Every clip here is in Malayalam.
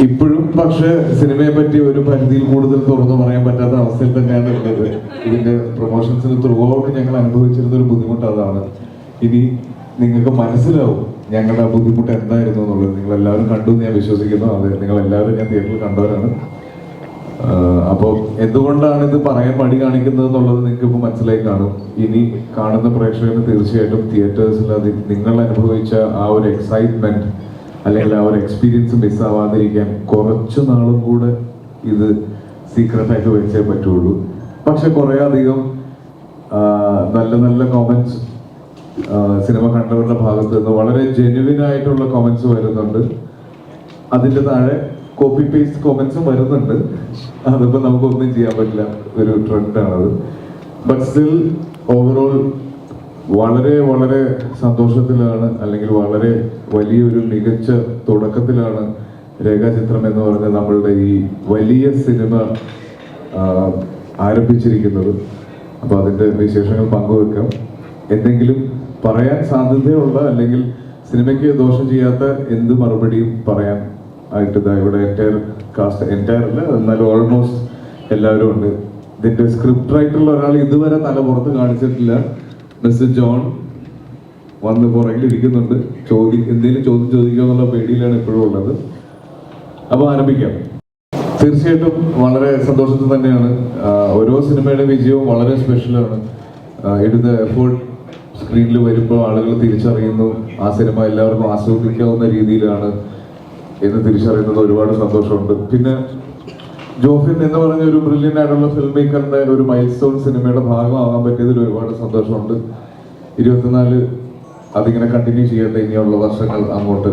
ഇപ്പോഴും പക്ഷെ സിനിമയെ പറ്റി ഒരു പരിധിയിൽ കൂടുതൽ തുറന്നു പറയാൻ പറ്റാത്ത അവസ്ഥയിൽ തന്നെയാണ് ഉള്ളത്. ഇതിന്റെ പ്രൊമോഷൻസിന് ത്രൂ ഔട്ട് ഞങ്ങൾ അനുഭവിച്ചിരുന്ന ഒരു ബുദ്ധിമുട്ട് അതാണ്. ഇനി നിങ്ങൾക്ക് മനസ്സിലാവും ഞങ്ങളുടെ ആ ബുദ്ധിമുട്ട് എന്തായിരുന്നു എന്നുള്ളത്. നിങ്ങൾ എല്ലാവരും കണ്ടു എന്ന് ഞാൻ വിശ്വസിക്കുന്നു. അതെ, നിങ്ങൾ എല്ലാവരും ഞാൻ തിയേറ്ററിൽ കണ്ടവരാണ്. അപ്പോൾ എന്തുകൊണ്ടാണ് ഇത് പറയാൻ മടി കാണിക്കുന്നത് എന്നുള്ളത് നിങ്ങൾക്ക് ഇപ്പോൾ മനസ്സിലായി കാണും. ഇനി കാണുന്ന പ്രേക്ഷകന് തീർച്ചയായിട്ടും തിയേറ്റേഴ്സിൽ അത് നിങ്ങൾ അനുഭവിച്ച ആ ഒരു എക്സൈറ്റ്മെന്റ് അല്ലെങ്കിൽ ആ ഒരു എക്സ്പീരിയൻസ് മിസ്സാവാതിരിക്കാൻ കുറച്ചു നാളും കൂടെ ഇത് സീക്രട്ടായിട്ട് വെച്ചേ പറ്റുള്ളൂ. പക്ഷെ കുറേ അധികം നല്ല നല്ല കോമൻസ് സിനിമ കണ്ടവരുടെ ഭാഗത്ത് നിന്ന് വളരെ ജെന്യുവിൻ ആയിട്ടുള്ള കോമൻസ് വരുന്നുണ്ട്. അതിൻ്റെ താഴെ കോപ്പി പേസ്റ്റ് കോമൻസും വരുന്നുണ്ട്. അതിപ്പോൾ നമുക്കൊന്നും ചെയ്യാൻ പറ്റില്ല, ഒരു ട്രെൻഡാണത്. ബട്ട് സ്റ്റിൽ ഓവറോൾ വളരെ വളരെ സന്തോഷത്തിലാണ്, അല്ലെങ്കിൽ വളരെ വലിയൊരു മികച്ച തുടക്കത്തിലാണ് രേഖാചിത്രം എന്ന് പറഞ്ഞ നമ്മളുടെ ഈ വലിയ സിനിമ ആരംഭിച്ചിരിക്കുന്നത്. അപ്പോൾ അതിൻ്റെ വിശേഷങ്ങൾ പങ്കുവെക്കാം. എന്തെങ്കിലും പറയാൻ സാധ്യതയുള്ള അല്ലെങ്കിൽ സിനിമയ്ക്ക് ദോഷം ചെയ്യാത്ത എന്ത് മറുപടിയും പറയാൻ ആയിട്ട് ഇവിടെ എൻറ്റയർ അല്ല, എന്നാലും ഓൾമോസ്റ്റ് എല്ലാവരും ഉണ്ട്. ഇതിൻ്റെ സ്ക്രിപ്റ്റ് റൈറ്ററുള്ള ഒരാൾ ഇതുവരെ തല പുറത്ത് കാണിച്ചിട്ടില്ല. മിസ്റ്റർ ജോൺ വന്ന് പുറകിൽ ഇരിക്കുന്നുണ്ട്. എന്തെങ്കിലും ചോദ്യം ചോദിക്കുക എന്നുള്ള പേടിയിലാണ് ഇപ്പോഴും ഉള്ളത്. അപ്പോൾ ആരംഭിക്കാം. തീർച്ചയായിട്ടും വളരെ സന്തോഷത്തിൽ തന്നെയാണ്. ഓരോ സിനിമയുടെ വിജയവും വളരെ സ്പെഷ്യലാണ്. ഇടുന്ന എഫേർട്ട് സ്ക്രീനിൽ വരുമ്പോൾ ആളുകൾ തിരിച്ചറിയുന്നു ആ സിനിമ എല്ലാവർക്കും ആസ്വദിക്കാവുന്ന രീതിയിലാണ് എന്ന് തിരിച്ചറിയുന്നത് ഒരുപാട് സന്തോഷമുണ്ട്. പിന്നെ ജോഫിൻ എന്ന് പറഞ്ഞ ഒരു ബ്രില്യൻ്റ് ആയിട്ടുള്ള ഫിലിം മേക്കറിന്റെ ഒരു മൈൽ സ്റ്റോൺ സിനിമയുടെ ഭാഗമാകാൻ പറ്റിയതിൽ ഒരുപാട് സന്തോഷമുണ്ട്. 24 അതിങ്ങനെ കണ്ടിന്യൂ ചെയ്യട്ടെ ഇനിയുള്ള വർഷങ്ങൾ അങ്ങോട്ട്.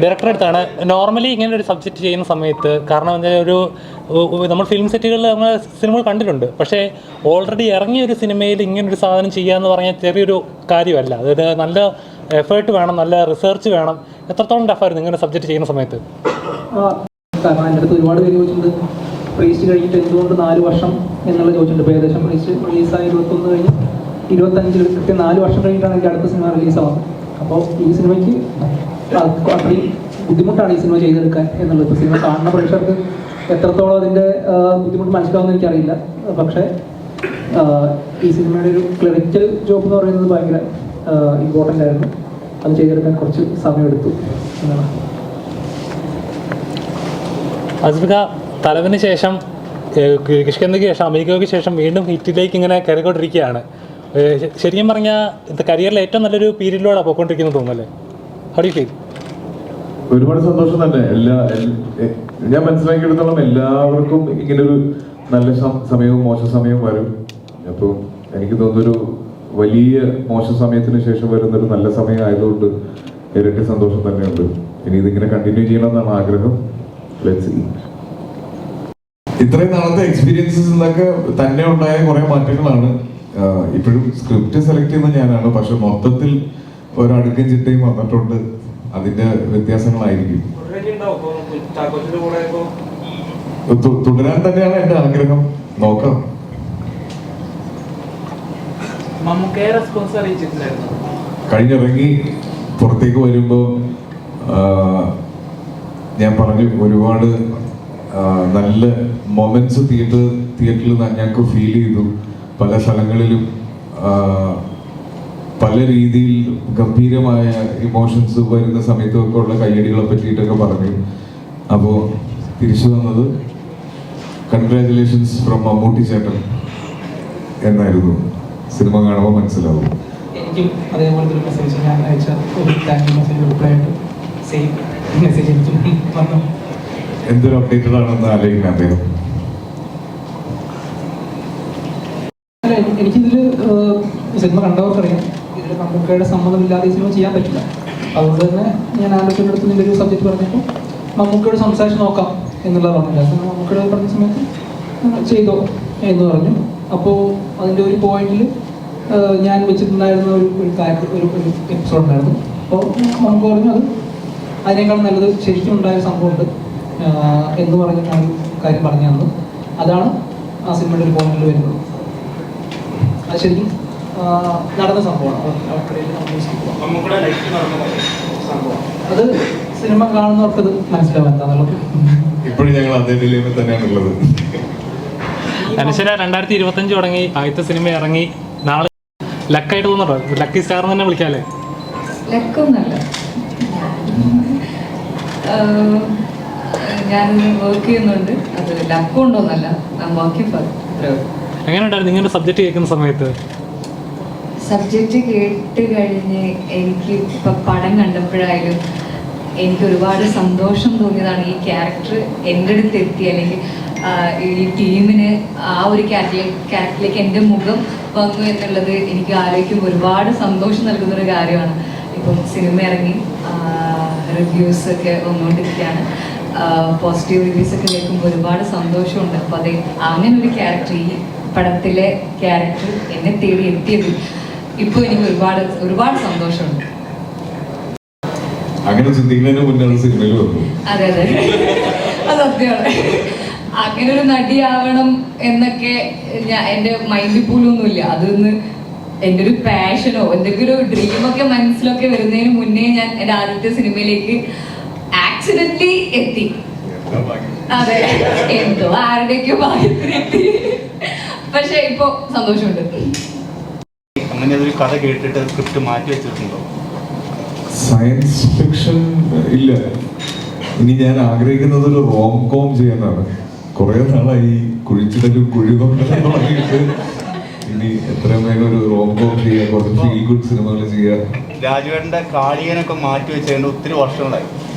ഡയറക്ടറെ അടുത്താണ് നോർമലി ഇങ്ങനെ ഒരു സബ്ജക്റ്റ് ചെയ്യുന്ന സമയത്ത്, കാരണം ഒരു നമ്മൾ ഫിലിം സെറ്റുകളിൽ നമ്മൾ സിനിമകൾ കണ്ടിട്ടുണ്ട്. പക്ഷേ ഓൾറെഡി ഇറങ്ങിയ ഒരു സിനിമയിൽ ഇങ്ങനൊരു സാധനം ചെയ്യാന്ന് പറഞ്ഞാൽ ചെറിയൊരു കാര്യമല്ല. അതൊരു നല്ല എഫേർട്ട് വേണം, നല്ല റിസർച്ച് വേണം. എത്രത്തോളം ടഫായിരുന്നു ഇങ്ങനെ സബ്ജക്റ്റ് ചെയ്യുന്ന സമയത്ത്? കാരണം എൻ്റെ അടുത്ത് ഒരുപാട് പേര് ചോദിച്ചിട്ടുണ്ട്, പ്രീസ്റ്റ് കഴിഞ്ഞിട്ട് എന്തുകൊണ്ട് 4 വർഷം എന്നുള്ള ചോദിച്ചിട്ടുണ്ട്. ഇപ്പോൾ ഏകദേശം പ്രീസ്റ്റ് റിലീസായി 21 കഴിഞ്ഞ് 25 കൃത്യം 4 വർഷം കഴിഞ്ഞിട്ടാണ് എനിക്ക് അടുത്ത സിനിമ റിലീസാവുന്നത്. അപ്പോൾ ഈ സിനിമയ്ക്ക് അത്രയും ബുദ്ധിമുട്ടാണ് ഈ സിനിമ ചെയ്തെടുക്കാൻ എന്നുള്ളത്. ഇപ്പോൾ സിനിമ കാണുന്ന പ്രേക്ഷകർക്ക് എത്രത്തോളം അതിൻ്റെ ബുദ്ധിമുട്ട് മനസ്സിലാവുമെന്ന് എനിക്കറിയില്ല. പക്ഷേ ഈ സിനിമയുടെ ഒരു ക്ലറിക്കൽ ജോബ് എന്ന് പറയുന്നത് ഭയങ്കര ഇമ്പോർട്ടൻ്റ് ആയിരുന്നു. അത് ചെയ്തെടുക്കാൻ കുറച്ച് സമയമെടുത്തു എന്നാണ്. അസ്ബിക, തലവിന് ശേഷം കിഷ്കിന്ധയ്ക്ക് ശേഷം അമേരിക്കയ്ക്ക് ശേഷം വീണ്ടും ഹിറ്റിലേക്ക് ഇങ്ങനെ കയറിക്കൊണ്ടിരിക്കുകയാണ്. ശരിക്കും പറഞ്ഞാൽ ഇത് കരിയറിലെ ഏറ്റവും നല്ലൊരു പീരീഡിലൂടെ പോയിക്കൊണ്ടിരിക്കുന്നത് തോന്നുന്നല്ലേ? How do you feel? ഒരുപാട് സന്തോഷം തന്നെ. ഞാൻ മനസ്സിലാക്കിയെടുത്തോളം എല്ലാവർക്കും ഇങ്ങനൊരു നല്ല സമയവും മോശ സമയവും വരും. അപ്പോൾ എനിക്ക് തോന്നുന്നൊരു വലിയ മോശ സമയത്തിന് ശേഷം വരുന്നൊരു നല്ല സമയം ആയതുകൊണ്ട് ഇരട്ടി സന്തോഷം തന്നെയുണ്ട്. ഇനി ഇതിങ്ങനെ കണ്ടിന്യൂ ചെയ്യണമെന്നാണ് ആഗ്രഹം. ഇത്രയും നാളത്തെ എക്സ്പീരിയൻസസ് എന്നൊക്കെ തന്നെ ഉണ്ടായ കുറെ മാറ്റങ്ങളാണ്. ഇപ്പോഴും സ്ക്രിപ്റ്റ് സെലക്ട് ചെയ്യുന്ന ഞാനാണ്, പക്ഷെ മൊത്തത്തിൽ ഒരടുക്കും ചിട്ടയും വന്നിട്ടുണ്ട്. അതിന്റെ വ്യത്യാസങ്ങളായിരിക്കും. തുടരാൻ തന്നെയാണ് എന്റെ ആഗ്രഹം. നോക്കാം. കഴിഞ്ഞിറങ്ങി പുറത്തേക്ക് വരുമ്പോൾ ഞാൻ പറഞ്ഞു, ഒരുപാട് നല്ല മൊമെന്റ്സ് തിയേറ്ററിൽ ഞങ്ങൾക്ക് ഫീൽ ചെയ്തു. പല സ്ഥലങ്ങളിലും പല രീതിയിൽ ഗംഭീരമായ ഇമോഷൻസ് വരുന്ന സമയത്തൊക്കെ ഉള്ള കയ്യടികളെ പറ്റിയിട്ടൊക്കെ പറഞ്ഞു. അപ്പോൾ തിരിച്ചു വന്നത് കൺഗ്രാജുലേഷൻസ് ഫ്രം മമ്മൂട്ടി ചേട്ടൻ എന്നായിരുന്നു. സിനിമ കാണുമ്പോൾ മനസ്സിലാവും. എനിക്കും അതേപോലത്തെ ഒരു മെസ്സേജ് ഞാൻ അയച്ച ഒരു താങ്ക് യു മെസ്സേജ് റിപ്ലൈ ആയിട്ട് സെയിം മെസ്സേജ് എനിക്ക് വന്നു. എന്തൊരു അപ്ഡേറ്റഡ് ആണെന്ന് ആലോചിക്കാൻ അദ്ദേഹം. അല്ല, എനിക്കിതിൽ സിനിമ കണ്ടവർക്കറിയാം, ഇതിൽ മമ്മൂക്കയുടെ സമ്മതമില്ലാതെ ഈ സിനിമ ചെയ്യാൻ പറ്റില്ല. അതുകൊണ്ട് തന്നെ ഞാൻ ആലോചിയുടെ അടുത്ത് നിൻ്റെ ഒരു സബ്ജക്റ്റ് പറഞ്ഞപ്പോൾ മമ്മൂക്കയോട് സംസാരിച്ച് നോക്കാം എന്നുള്ളത് പറഞ്ഞില്ല. മമ്മൂക്കയോട് പറഞ്ഞ സമയത്ത് ചെയ്തോ എന്ന് പറഞ്ഞു. അപ്പോൾ അതിൻ്റെ ഒരു പോയിന്റിൽ ഞാൻ വെച്ചിട്ടുണ്ടായിരുന്ന ഒരു കാര്യം, ഒരു എപ്പിസോഡ് ഉണ്ടായിരുന്നു. അപ്പോൾ നമുക്ക് പറഞ്ഞു അത് അതിനേക്കാൾ നല്ലത് ശരിക്കും ഉണ്ടായ സംഭവമുണ്ട് എന്ന് പറഞ്ഞിട്ടാണ് കാര്യം പറഞ്ഞു തന്നത്. അതാണ് ആ സിനിമയുടെ ഒരു പോയിന്റിൽ വരുന്നത്. അത് ശരിക്കും നടന്ന സംഭവമാണ്. സംഭവം. അത് സിനിമ കാണുന്നവർക്ക് അത് മനസ്സിലാവും എന്താണെന്നുള്ളത്. ഇപ്പോഴും ഞങ്ങൾ അതേ ഡിലേമിൽ തന്നെയാണുള്ളത്. അനുശര 2025 തുടങ്ങി, ആദ്യത്തെ സിനിമ ഇറങ്ങി, നാളെ ലക്കായിട്ട് തോന്നുന്നുണ്ടോ? ലക്കി സ്റ്റാർ തന്നെ വിളിക്കാല്ലേ? ലക്കൊന്നല്ല, ഞാൻ വർക്ക് ചെയ്യുന്നുണ്ട്. അത് ലക്കുണ്ടോന്നല്ല, ഞാൻ വർക്കിംഗ് ഫോർ. എങ്ങനെയുണ്ടായിരുന്നു നിങ്ങളുടെ സബ്ജക്റ്റ് കേൾക്കുന്ന സമയത്ത്? സബ്ജക്റ്റ് കേട്ട് കഴിഞ്ഞ് എനിക്ക് ഇപ്പം പടം കണ്ടപ്പോഴായാലും എനിക്ക് ഒരുപാട് സന്തോഷം തോന്നിയതാണ്. ഈ ക്യാരക്ടർ എൻ്റെ അടുത്ത് എത്തി, അല്ലെങ്കിൽ ഈ ടീമിന് ആ ഒരു ക്യാരക്ടറിലേക്ക് എൻ്റെ മുഖം വന്നു എന്നുള്ളത് എനിക്ക് ആലോചിക്കുമ്പോൾ ഒരുപാട് സന്തോഷം നൽകുന്നൊരു കാര്യമാണ്. ഇപ്പം സിനിമ ഇറങ്ങി, റിവ്യൂസൊക്കെ വന്നുകൊണ്ടിരിക്കുകയാണ്. പോസിറ്റീവ് റിവ്യൂസൊക്കെ കേൾക്കുമ്പോൾ ഒരുപാട് സന്തോഷമുണ്ട്. അപ്പോൾ അത് അങ്ങനെ ഒരു ക്യാരക്ടർ, ഈ പടത്തിലെ ക്യാരക്ടർ എന്നെ തേടി എത്തിയത് ഇപ്പോൾ എനിക്ക് ഒരുപാട് ഒരുപാട് സന്തോഷമുണ്ട്. അങ്ങനെ ചിന്തിക്കുന്നതിന് മുന്നേ സിനിമയിൽ വന്നു. അതെ അതെ, അത് സത്യമാണ്. അങ്ങനെ ഒരു നടിയാവണം എന്നൊക്കെ എൻ്റെ മൈൻഡിൽ പോലും ഒന്നുമില്ല. അതൊന്ന് എൻ്റെ ഒരു പാഷനോ എന്തെങ്കിലും ഒരു ഡ്രീമൊക്കെ മനസ്സിലൊക്കെ വരുന്നതിന് മുന്നേ ഞാൻ എൻ്റെ ആദ്യത്തെ സിനിമയിലേക്ക് ആക്സിഡന്റ്ലി എത്തി. അതെ, എന്തോ ആരുടെയൊക്കെയോ ഭാഗ്യത്തിന് എത്തി. പക്ഷെ ഇപ്പൊ സന്തോഷമുണ്ട്. അങ്ങനെ ഒരു കഥ കേട്ടിട്ട് സ്ക്രിപ്റ്റ് മാറ്റി വെച്ചിട്ടുണ്ടോ? സയൻസ് ഫിക്ഷൻ ഇല്ല. ഇനി ഞാൻ ആഗ്രഹിക്കുന്നത് ഒരു റോം കോം ചെയ്യാനാണ്. കുറെ നാളായി കുഴിച്ചിടലും കുഴികൊണ്ടലും തുടങ്ങിയിട്ട് ഇനി എത്രയും വേഗം ഒരു റോം കോം ചെയ്യുക, കുറച്ച് ഫീൽ ഗുഡ് സിനിമകൾ ചെയ്യുക. രാജുവേട്ടൻ്റെ കാളിയനൊക്കെ മാറ്റി വെച്ചതിന് ഒത്തിരി വർഷങ്ങളായി.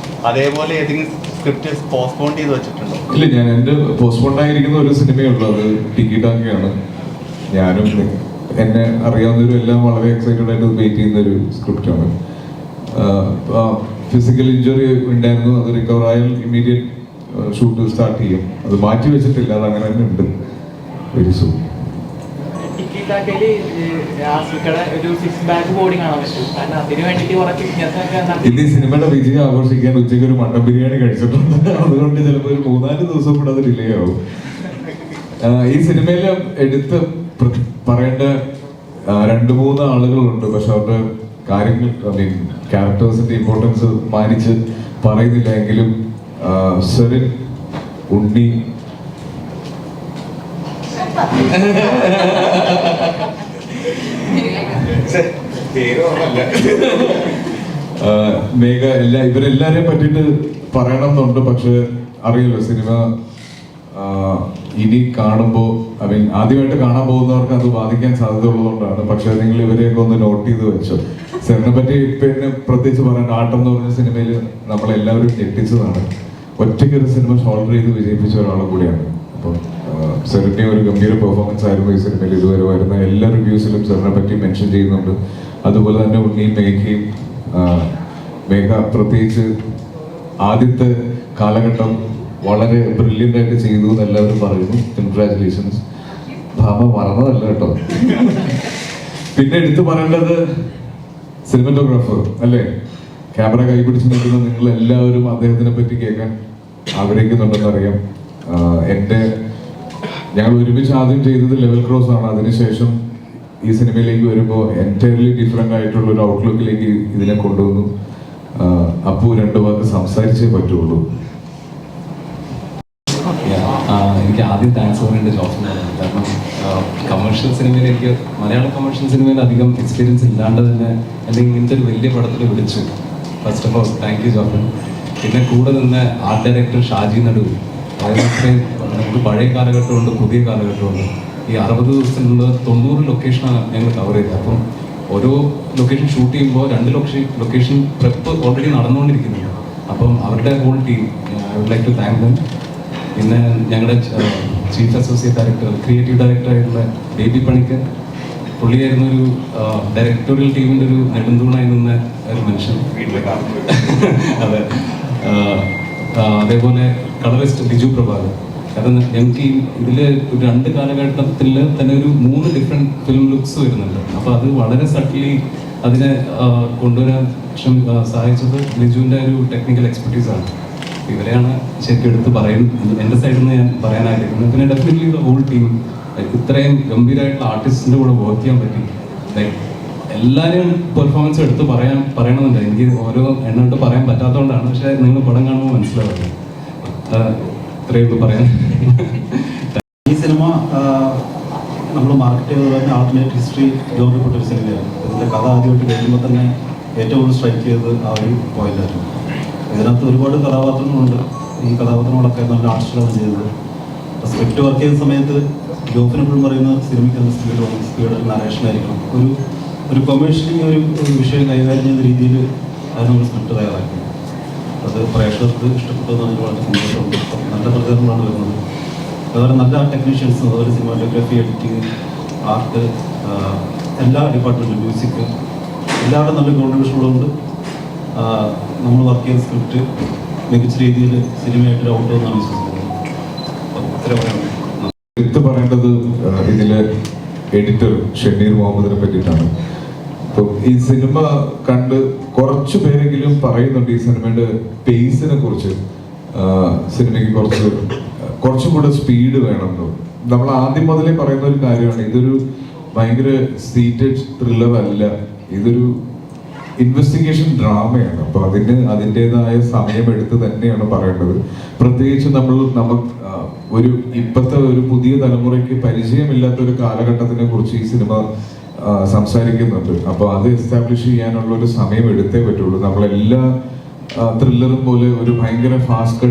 അതേപോലെ ഏതെങ്കിലും സ്ക്രിപ്റ്റ് പോസ്റ്റ്പോൺ ചെയ്ത് വെച്ചിട്ടുണ്ടോ? ഇല്ല, ഞാൻ എൻ്റെ പോസ്റ്റ്പോൺ ആയിരിക്കുന്ന ഒരു സിനിമയുള്ളൂ, അത് ടിക്കി ടാക്കിയാണ്. ഞാനും എന്നെ അറിയാവുന്നവരും എല്ലാം വളരെ എക്സൈറ്റഡ് ആയിട്ട് വെയിറ്റ് ചെയ്യുന്ന ഒരു സ്ക്രിപ്റ്റാണ്. ഫിസിക്കൽ ഇഞ്ചുറി ഉണ്ടായിരുന്നു, അത് റിക്കവർ ആയാൽ ഇമ്മീഡിയറ്റ് ഷൂട്ട് സ്റ്റാർട്ട് ചെയ്യും. അത് മാറ്റി വെച്ചിട്ടില്ല, അത് അങ്ങനെ തന്നെ ഉണ്ട്. Very soon. ഇന്ന് ഈ സിനിമയുടെ വിജയം ആഘോഷിക്കാൻ ഉച്ചയ്ക്ക് ഒരു മട്ടൻ ബിരിയാണി കഴിച്ചിട്ടുണ്ട്. അതുകൊണ്ട് ചിലപ്പോൾ ഒരു 3-4 ദിവസം കൂടെ അത് ഡിലേ ആവും. ഈ സിനിമയിൽ എടുത്ത് പറയേണ്ട 2-3 ആളുകളുണ്ട്. പക്ഷെ അവരുടെ കാര്യങ്ങൾ, ഐ മീൻ ക്യാരക്ടേഴ്സിന്റെ ഇമ്പോർട്ടൻസ് മാനിച്ച് പറയുന്നില്ല. എങ്കിലും സെറിൻ, ഉണ്ണി, മേഘ, ഇവരെല്ലാരെയും പറ്റിയിട്ട് പറയണം എന്നുണ്ട്. പക്ഷെ അറിയില്ല, സിനിമ ഇനി കാണുമ്പോൾ, ഐ മീൻ ആദ്യമായിട്ട് കാണാൻ പോകുന്നവർക്ക് അത് ബാധിക്കാൻ സാധ്യത ഉള്ളതുകൊണ്ടാണ്. പക്ഷെ നിങ്ങൾ ഇവരെയൊക്കെ ഒന്ന് നോട്ട് ചെയ്ത് വെച്ചോ. സെറിനെ പറ്റി പിന്നെ പ്രത്യേകിച്ച് പറയേണ്ട, ആട്ടം എന്ന് പറഞ്ഞ സിനിമയിൽ നമ്മളെല്ലാവരും ഞെട്ടിച്ചതാണ്. ഒറ്റയ്ക്ക് ഒരു സിനിമ ഷോൾഡർ ചെയ്ത് വിജയിപ്പിച്ച ഒരാളും കൂടിയാണ്. അപ്പം സെറിന്റെ ഒരു ഗംഭീര പെർഫോമൻസ് ആയിരുന്നു ഈ സിനിമയിൽ. ഇതുവരെ വരുന്ന എല്ലാ റിവ്യൂസിലും സെറിനെ പറ്റി മെൻഷൻ ചെയ്യുന്നുണ്ട്. അതുപോലെ തന്നെ ഉണ്ണിയും മേഘയും, മേഘ പ്രത്യേകിച്ച് ആദ്യത്തെ കാലഘട്ടം വളരെ ബ്രില്യൻ്റ് ആയിട്ട് ചെയ്തു എന്ന് എല്ലാവരും പറയുന്നു. കൺഗ്രാറ്റുലേഷൻസ്. ഭാമ മറന്നതല്ല കേട്ടോ. പിന്നെ എടുത്തു പറയേണ്ടത് സിനിമറ്റോഗ്രാഫർ അല്ലേ, ക്യാമറ കൈപിടിച്ച് നിൽക്കുന്ന നിങ്ങൾ എല്ലാവരും അദ്ദേഹത്തിനെ പറ്റി കേൾക്കാൻ ആഗ്രഹിക്കുന്നുണ്ടെന്ന് അറിയാം. ഞങ്ങൾ ഒരുമിച്ച് ആദ്യം ചെയ്തത് ലെവൽ ക്രോസ് ആണ്. അതിനുശേഷം ഈ സിനിമയിലേക്ക് വരുമ്പോൾ എൻറ്റയർലി ഡിഫറെൻ്റ് ആയിട്ടുള്ള ഒരു ഔട്ട്ലുക്കിലേക്ക് ഇതിനെ കൊണ്ടുവന്നു. അപ്പു 2 വാക്ക് സംസാരിച്ചേ പറ്റുള്ളൂ. എനിക്ക് ആദ്യം താങ്ക്സ് പറയേണ്ട ജോഫിനാണ്. കാരണം കമേഴ്ഷ്യൽ സിനിമയിൽ എനിക്ക് മലയാളം കമേഴ്ഷ്യൽ സിനിമയിൽ അധികം എക്സ്പീരിയൻസ് ഇല്ലാണ്ട് തന്നെ അല്ലെങ്കിൽ ഇങ്ങനത്തെ ഒരു വലിയ പടത്തിൽ വിളിച്ചു. First of all thank you Jofin. പിന്നെ കൂടെ നിന്ന് ആർട്ട് ഡയറക്ടർ ഷാജി നടു. അതായത് നമുക്ക് പഴയ കാലഘട്ടമുണ്ട്, പുതിയ കാലഘട്ടമുണ്ട്. ഈ 60 ദിവസത്തിനുള്ള 90 ലൊക്കേഷനാണ് ഞങ്ങൾ കവർ ചെയ്തത്. അപ്പം ഓരോ ലൊക്കേഷൻ ഷൂട്ട് ചെയ്യുമ്പോൾ 2 ലൊക്കേഷൻ പ്രെപ്പ് ഓൾറെഡി നടന്നുകൊണ്ടിരിക്കുന്നുണ്ട്. അപ്പം അവരുടെ whole team, I would like to thank them. പിന്നെ ഞങ്ങളുടെ ചീഫ് അസോസിയേറ്റ് ഡയറക്ടർ, ക്രിയേറ്റീവ് ഡയറക്ടറായിട്ടുള്ള ബേബി പണിക്കർ, പുള്ളിയായിരുന്നു ഒരു ഡയറക്ടോറിയൽ ടീമിൻ്റെ ഒരു നെടുന്തൂണായി നിന്ന ഒരു മനുഷ്യൻ. അതെ. അതേപോലെ കളറിസ്റ്റ് ബിജു പ്രഭാകർ. കാരണം ഞങ്ങൾക്ക് ഇതിൽ ഒരു 2 കാലഘട്ടത്തിൽ തന്നെ ഒരു 3 ഡിഫറെൻറ്റ് ഫിലിം ലുക്സ് വരുന്നുണ്ട്. അപ്പോൾ അത് വളരെ സട്ടിലി അതിനെ കൊണ്ടുവരാൻ സഹായിച്ചത് ബിജുവിൻ്റെ ഒരു ടെക്നിക്കൽ എക്സ്പെർട്ടീസാണ്. ഇവരെയാണ് ശരിക്കും എടുത്ത് പറയുന്നത് എൻ്റെ സൈഡിൽ നിന്ന് ഞാൻ പറയാൻ ആഗ്രഹിക്കുന്നത്. പിന്നെ ഡെഫിനറ്റ്ലി ഹോൾ ടീം, ഇത്രയും ഗംഭീരമായിട്ടുള്ള ആർട്ടിസ്റ്റിൻ്റെ കൂടെ വർക്ക് ചെയ്യാൻ പറ്റി. ലൈക്ക് എല്ലാവരും പെർഫോമൻസ് എടുത്ത് പറയണമെന്നുണ്ട്. എനിക്ക് ഓരോ എണ്ണം ഇട്ട് പറയാൻ പറ്റാത്തതുകൊണ്ടാണ്. പക്ഷേ നിങ്ങൾ പടം കാണുമ്പോൾ മനസ്സിലാവുന്നത്. ഇത്രയൊക്കെ പറയാൻ. ഈ സിനിമ നമ്മൾ മാർക്കറ്റ് ചെയ്തത് തന്നെ ആൾട്ടർനേറ്റ് ഹിസ്റ്ററി ജോബിൽപ്പെട്ട ഒരു സിനിമയാണ്. ഇതിൻ്റെ കഥ ആദ്യമായിട്ട് കഴിയുമ്പോൾ തന്നെ ഏറ്റവും കൂടുതൽ സ്ട്രൈക്ക് ചെയ്തത് ആ ഒരു പോയിന്റായിരുന്നു. ഇതിനകത്ത് ഒരുപാട് കഥാപാത്രങ്ങളുണ്ട്. ഈ കഥാപാത്രങ്ങളൊക്കെ നല്ല ആർട്ടിസ്റ്റാണ് ചെയ്തത്. സ്ക്രിപ്റ്റ് വർക്ക് ചെയ്യുന്ന സമയത്ത് ജോഫിന് എപ്പോഴും പറയുന്ന സിനിമയ്ക്ക് സ്പീഡ് നരേഷനായിരിക്കണം. ഒരു കൊമേഴ്ഷ്യലി ഒരു വിഷയം കൈകാര്യം ചെയ്യുന്ന രീതിയിൽ അതിനുള്ള സ്ക്രിപ്റ്റ് തയ്യാറാക്കി. അത് പ്രേക്ഷകർക്ക് ഇഷ്ടപ്പെട്ടതെന്ന് എനിക്ക് വളരെ സന്തോഷമുണ്ട്. നല്ല പ്രതികരണങ്ങളാണ് വരുന്നത്. അതുപോലെ നല്ല ടെക്നീഷ്യൻസ്, അതുപോലെ സിനിമാറ്റോഗ്രാഫി, എഡിറ്റിംഗ്, ആർട്ട്, എല്ലാ ഡിപ്പാർട്ട്മെൻറ്റും, മ്യൂസിക്, എല്ലാവരും നല്ല കോൺട്രിബ്യൂഷനുകളുണ്ട്. നമ്മൾ വർക്ക് ചെയ്ത സ്ക്രിപ്റ്റ് മികച്ച രീതിയിൽ സിനിമയായിട്ട് ഔട്ട് ആവുമെന്നാണ് വിശ്വസിക്കുന്നത്. ഇത്ര പറയാനുള്ളത്. എടുത്തു പറയേണ്ടത് ഇതിലെ എഡിറ്റർ ഷമീർ മുഹമ്മദിനെ പറ്റിയിട്ടാണ്. അപ്പം ഈ സിനിമ കണ്ട് കുറച്ചു പേരെങ്കിലും പറയുന്നുണ്ട് ഈ സിനിമയുടെ പേസിനെ കുറിച്ച്. സിനിമയ്ക്ക് കുറച്ചും കൂടെ സ്പീഡ് വേണമെന്ന്. നമ്മൾ ആദ്യം മുതലേ പറയുന്ന ഒരു കാര്യമാണ്, ഇതൊരു ഭയങ്കര സീറ്റഡ് ത്രില്ലർ അല്ല, ഇതൊരു ഇൻവെസ്റ്റിഗേഷൻ ഡ്രാമയാണ്. അപ്പൊ അതിൻ്റെതായ സമയമെടുത്ത് തന്നെയാണ് പറയേണ്ടത്. പ്രത്യേകിച്ച് നമുക്ക് ഇപ്പോഴത്തെ ഒരു പുതിയ തലമുറയ്ക്ക് പരിചയമില്ലാത്ത ഒരു കാലഘട്ടത്തിനെ കുറിച്ച് ഈ സിനിമ സംസാരിക്കുന്നുണ്ട്. അപ്പോൾ അത് എസ്റ്റാബ്ലിഷ് ചെയ്യാനുള്ള ഒരു സമയം എടുത്തേ പറ്റുള്ളൂ. നമ്മളെല്ലാ ത്രില്ലറും പോലെ ഒരു ഭയങ്കര ഫാസ്റ്റ്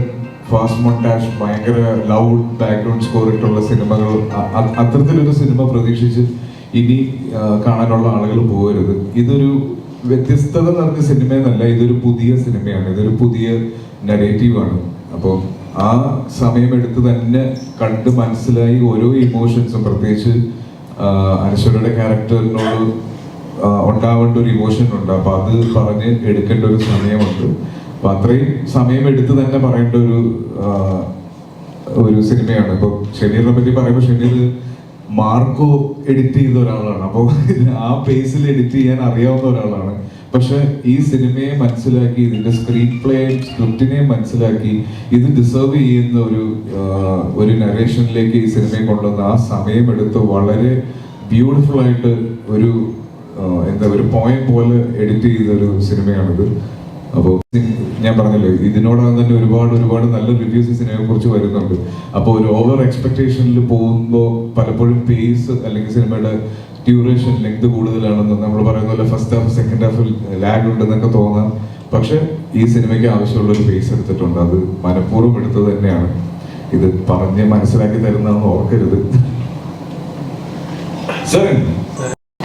മൊണ്ടാഷ്, ഭയങ്കര ലൗഡ് ബാക്ക്ഗ്രൗണ്ട് സ്കോർ ഇട്ടുള്ള സിനിമകൾ, അത്തരത്തിലൊരു സിനിമ പ്രതീക്ഷിച്ച് ഇനി കാണാനുള്ള ആളുകൾ പോകരുത്. ഇതൊരു വ്യത്യസ്തത നിറഞ്ഞ സിനിമയെന്നല്ല, ഇതൊരു പുതിയ സിനിമയാണ്, ഇതൊരു പുതിയ നരേറ്റീവാണ്. അപ്പോൾ ആ സമയമെടുത്ത് തന്നെ കണ്ട് മനസ്സിലായി ഓരോ ഇമോഷൻസും, പ്രത്യേകിച്ച് അനശ്വരയുടെ ക്യാരക്ടറിനോട് ഉണ്ടാവേണ്ട ഒരു ഇമോഷൻ ഉണ്ട്. അപ്പൊ അത് പറഞ്ഞ് എടുക്കേണ്ട ഒരു സമയമുണ്ട്. അപ്പൊ അത്രയും സമയമെടുത്ത് തന്നെ പറയേണ്ട ഒരു സിനിമയാണ്. ഇപ്പൊ ഷമീറിനെ പറ്റി പറയുമ്പോൾ ഷമീർ മാർക്കോ എഡിറ്റ് ചെയ്ത ഒരാളാണ്. അപ്പോൾ ആ പേസിൽ എഡിറ്റ് ചെയ്യാൻ അറിയാവുന്ന ഒരാളാണ്. പക്ഷെ ഈ സിനിമയെ മനസ്സിലാക്കി, ഇതിന്റെ സ്ക്രീൻ പ്ലേ സ്ക്രിപ്റ്റിനെ മനസ്സിലാക്കി, ഇത് ഡിസേർവ് ചെയ്യുന്ന ഒരു നരേഷനിലേക്ക് ഈ സിനിമയെ കൊണ്ടുവന്ന ആ സമയമെടുത്ത് വളരെ ബ്യൂട്ടിഫുൾ ആയിട്ട് ഒരു പോയം പോലെ എഡിറ്റ് ചെയ്ത ഒരു സിനിമയാണിത്. അപ്പോൾ ഞാൻ പറഞ്ഞല്ലോ, ഇതിനോടകം തന്നെ ഒരുപാട് നല്ല റിവ്യൂസ് സിനിമയെ കുറിച്ച് വരുന്നുണ്ട്. അപ്പോൾ ഒരു ഓവർ എക്സ്പെക്ടേഷനിൽ പോകുമ്പോൾ പലപ്പോഴും പേസ് അല്ലെങ്കിൽ സിനിമയുടെ ഡ്യൂറേഷൻ ലെങ്ത് കൂടുതലാണെന്ന് നമ്മൾ പറയുന്ന പോലെ ഫസ്റ്റ് ഹാഫ് സെക്കൻഡ് ഹാഫിൽ ലാഗ് ഉണ്ടെന്നൊക്കെ തോന്നാം. പക്ഷെ ഈ സിനിമയ്ക്ക് ആവശ്യമുള്ള ഒരു പേസ് എടുത്തിട്ടുണ്ട്. അത് മനഃപൂർവ്വം എടുത്തത് തന്നെയാണ്. ഇത് പറഞ്ഞ് മനസ്സിലാക്കി തരുന്നതെന്ന് ഓർക്കരുത്.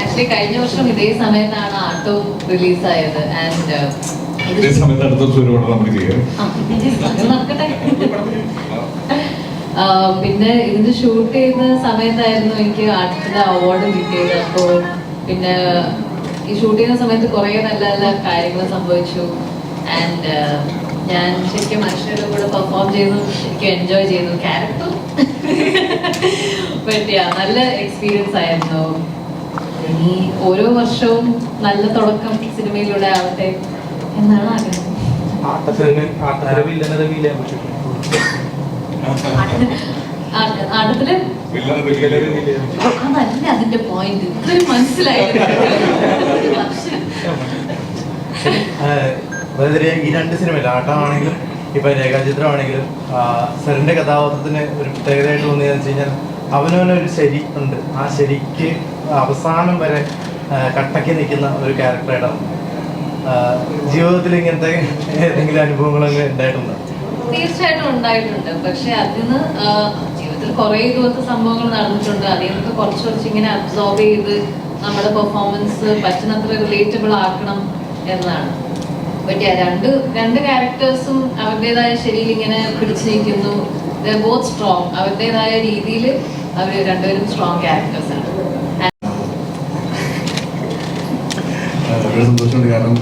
ആക്ച്വലി കഴിഞ്ഞ വർഷം ഇതേ സമയത്താണ് ആട്ടോ റിലീസായത്. ആൻഡ് ഇതേ സമയത്ത് അടുത്ത വർഷം ഒരുപാട് നമുക്ക് ചെയ്യാം. പിന്നെ ഇതിന്റെ ഷൂട്ട് ചെയ്യുന്ന സമയത്തായിരുന്നു എനിക്ക് ആർട്ടിന്റെ അവാർഡ് കിട്ടിയത്. അപ്പോൾ പിന്നെ ഈ ഷൂട്ട് ചെയ്യുന്ന സമയത്ത് കുറേ നല്ല നല്ല കാര്യങ്ങൾ സംഭവിച്ചു. ആൻഡ് ഞാൻ ശരിക്കും മനുഷ്യരുടെ കൂടെ പെർഫോം ചെയ്തു, ശരിക്കും എൻജോയ് ചെയ്തു ക്യാരക്ടർ. പറ്റിയ നല്ല എക്സ്പീരിയൻസ് ആയിരുന്നു. ഇനി ഓരോ വർഷവും നല്ല തുടക്കം സിനിമയിലൂടെ ആവട്ടെ എന്നാണ് ആഗ്രഹം. ആട്ടത്തില് അതല്ല അതിന്റെ പോയിന്റ്. ഇത്രയും മനസ്സിലായില്ല. ഈ രണ്ട് സിനിമയിൽ ആട്ടമാണെങ്കിലും ഇപ്പൊ രേഖാചിത്രമാണെങ്കിലും സരിന്റെ കഥാപാത്രത്തിന് ഒരു പ്രത്യേകതയായിട്ട് തോന്നിയതെന്ന് വെച്ച് കഴിഞ്ഞാൽ അവനവനൊരു ശരി ഉണ്ട്. ആ ശരിക്ക് അവസാനം വരെ കട്ടക്കി നിൽക്കുന്ന ഒരു ക്യാരക്ടറായിട്ടാണ്. ജീവിതത്തിൽ ഇങ്ങനത്തെ ഏതെങ്കിലും അനുഭവങ്ങളൊക്കെ ഉണ്ടായിട്ടുണ്ടോ? തീർച്ചയായിട്ടും ഉണ്ടായിട്ടുണ്ട്. പക്ഷെ അതിന് ജീവിതത്തിൽ കുറെ ഇതുപോലത്തെ സംഭവങ്ങൾ നടന്നിട്ടുണ്ട്. അതിൽ നിന്നൊക്കെ കുറച്ച് ഇങ്ങനെ അബ്സോർബ് ചെയ്ത് നമ്മുടെ പെർഫോമൻസ് പറ്റുന്നത്ര റിലേറ്റബിൾ ആക്കണം എന്നാണ്. പറ്റിയ രണ്ട് ക്യാരക്ടേഴ്സും അവരുടേതായ ശരിയിൽ ഇങ്ങനെ പിടിച്ചു നിൽക്കുന്നു. ബോത്ത് സ്ട്രോങ്, അവരുടേതായ രീതിയിൽ അവർ രണ്ടുപേരും സ്ട്രോങ് ക്യാരക്ടേഴ്സ് ആണ്. വളരെ സന്തോഷമുണ്ട്. കാരണം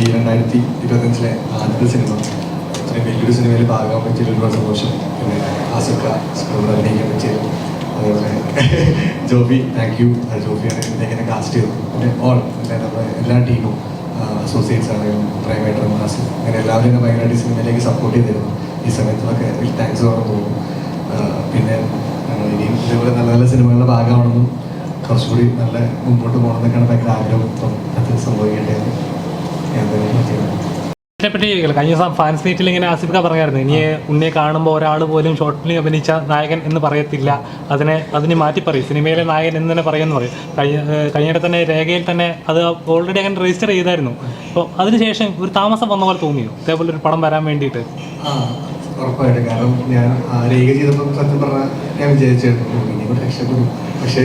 ഈ 2025 ആദ്യത്തെ സിനിമ അത്രയും വലിയൊരു സിനിമയിൽ ഭാഗമാകാൻ പറ്റിയ ഒരുപാട് സന്തോഷം. പിന്നെ ആസുക്ക സ്കൂളിൽ അഭിനയിക്കാൻ പറ്റിയത്, അതേപോലെ ജോബി, താങ്ക് യു. ജോബിയാണ് ഇതിനെ കാസ്റ്റ് ചെയ്തു. പിന്നെ നമ്മുടെ എല്ലാ ടീമും, അസോസിയേറ്റ്സ് ആണെങ്കിലും പ്രൈവേറ്റ് റമാസ്, അങ്ങനെ എല്ലാവരും എന്നെ ഭയങ്കരമായിട്ട് ഈ സിനിമയിലേക്ക് സപ്പോർട്ട് ചെയ്തിരുന്നു. ഈ സമയത്തൊക്കെ താങ്ക്സ് പറഞ്ഞു തോന്നുന്നു. പിന്നെ ഇനിയും ഇതേപോലെ നല്ല നല്ല സിനിമകളുടെ ഭാഗമാണെന്നും കുറച്ചുകൂടി നല്ല മുമ്പോട്ട് പോകണമെന്നൊക്കെയാണ് ഭയങ്കര ആഗ്രഹം. അപ്പം അത് സംഭവിക്കട്ടെ എന്ന് ഞാൻ തന്നെ ചെയ്യുന്നത്. ഇതിനെപ്പറ്റി കഴിഞ്ഞ ദിവസം ഫാൻസ് മീറ്റിൽ ഇങ്ങനെ ആസിഫ് ഖാൻ പറഞ്ഞായിരുന്നു, ഇനി ഉണ്ണിയെ കാണുമ്പോൾ ഒരാൾ പോലും ഷോർട്ട് ഫിലിം അഭിനയിച്ച നായകൻ എന്ന് പറയത്തില്ല, അതിനെ മാറ്റി പറയും, സിനിമയിലെ നായകൻ എന്ന് തന്നെ പറയുമെന്ന് പറയും. കഴിഞ്ഞിടെ തന്നെ രേഖയിൽ തന്നെ അത് ഓൾറെഡി അങ്ങനെ രജിസ്റ്റർ ചെയ്തായിരുന്നു. അപ്പോൾ അതിനുശേഷം ഒരു താമസം വന്ന പോലെ തോന്നിയോ ഇതേപോലെ ഒരു പടം വരാൻ വേണ്ടിയിട്ട്? ഉറപ്പായിട്ടും. കാരണം ഞാൻ രേഖ ചെയ്തപ്പോൾ സത്യം പറഞ്ഞാൽ ഞാൻ വിചാരിച്ചായിരുന്നു ഇനി കൂടെ രക്ഷപ്പെടും. പക്ഷേ